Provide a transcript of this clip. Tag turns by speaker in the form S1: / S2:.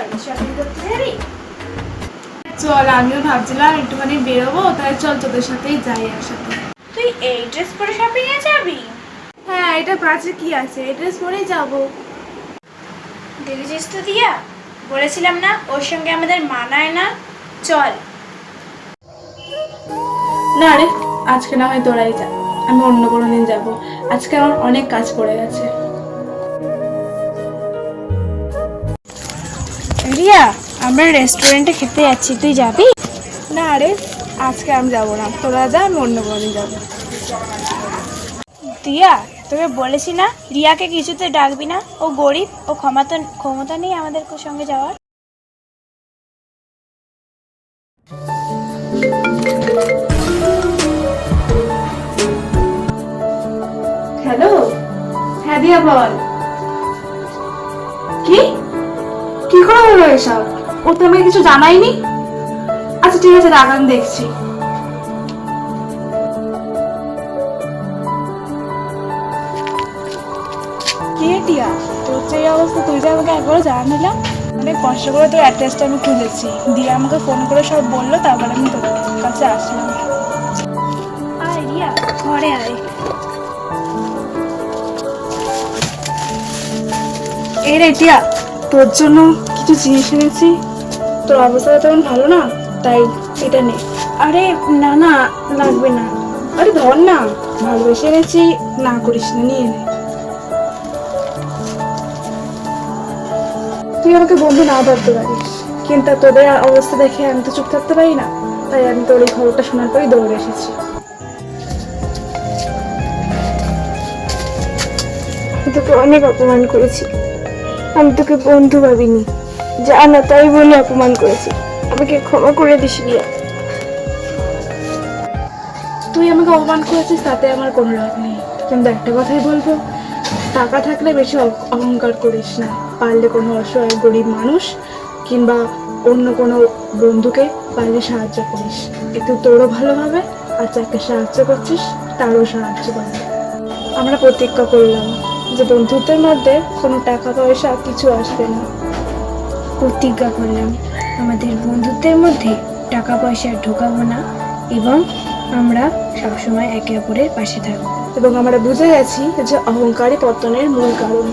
S1: চল শপিং করতে যাবি?
S2: চল, আমিও ভাবছিলাম একটুখানি বেরোবো, তাই চল তোদের সাথেই যাই একসাথে।
S1: তুই এই ড্রেস পরে শপিং এ যাবি?
S2: হ্যাঁ, এটা কাছে কি আছে, এই ড্রেস পরেই যাবো।
S1: দেখেছিস তো দিয়া, বলেছিলাম না ওর সঙ্গে আমাদের মানায় না। চল।
S2: না রে, আজকে না হয় তোরাই যা, আমি অন্য কোনো দিন যাবো। আজকে আমার অনেক কাজ পড়ে গেছে।
S1: রিয়া, আমরা রেস্টুরেন্টে খেতে যাচ্ছি, তুই যাবি?
S2: না রে, আজকে আমি যাবো না, তোরা যা, আমি অন্য কোনো দিন যাবো।
S1: দিয়া, তোকে বলেছি না রিয়াকে কিছুতে ডাকবি না, ও গরিব, ও ক্ষমতা নেই আমাদের সঙ্গে যাওয়ার।
S2: হ্যালো, হ্যাঁ দিয়া বল। কি কি করে হলো এসব? ও তো আমাকে কিছু জানায়নি। আচ্ছা ঠিক আছে, রাখ, আমি দেখছি। কে টিয়া, তোর যে এই অবস্থা, তুই যে আমাকে একবারও জানালি না। অনেক কষ্ট করে তোর অ্যাড্রেসটা আমি খুঁজেছি, দিয়ে আমাকে ফোন করে সব বললো, তারপরে আমি তোর কাছে আসলাম।
S1: আয় রিয়া, ঘরে আয়।
S2: এই রে টিয়া, তোর জন্য কিছু জিনিস এনেছি। তোর অবস্থাটা তেমন ভালো না, তাই এটা নে।
S1: আরে না না, লাগবে না।
S2: আরে ধর না, ভালোবেসে এনেছি, না করিস না, নিয়ে নে। তুই আমাকে বন্ধু না ভাবতে পারিস, কিন্তু তোদের অবস্থা দেখে আমি তো চুপ থাকতে পারি না, তাই আমি তোর এই খবরটা শোনার পরই দৌড়ে এসেছি।
S3: তোকে অনেক অপমান করেছি, আমি তোকে বন্ধু ভাবিনি, যা না তাই বলে অপমান করেছি, আমাকে ক্ষমা করে দিস রিয়া।
S2: তুই আমাকে অপমান করেছিস, তাতে আমার কোনো রাগ নেই, কিন্তু একটা কথাই বলবো, টাকা থাকলে বেশি অহংকার করিস না। পারলে কোনো অসহায় গরিব মানুষ কিংবা অন্য কোনো বন্ধুকে পারলে সাহায্য করিস, এতে তোরও ভালো হবে, আর যাকে সাহায্য করছিস তারও সাহায্য করবে। আমরা প্রতিজ্ঞা করলাম যে বন্ধুত্বের মধ্যে কোনো টাকা পয়সা কিছু আসবে না।
S3: প্রতিজ্ঞা করলাম আমাদের বন্ধুত্বের মধ্যে টাকা পয়সা ঢোকাবো না, এবং আমরা সবসময় একে অপরের পাশে থাকবো।
S2: এবং আমরা বুঝে গেছি যে অহংকারই পতনের মূল কারণ।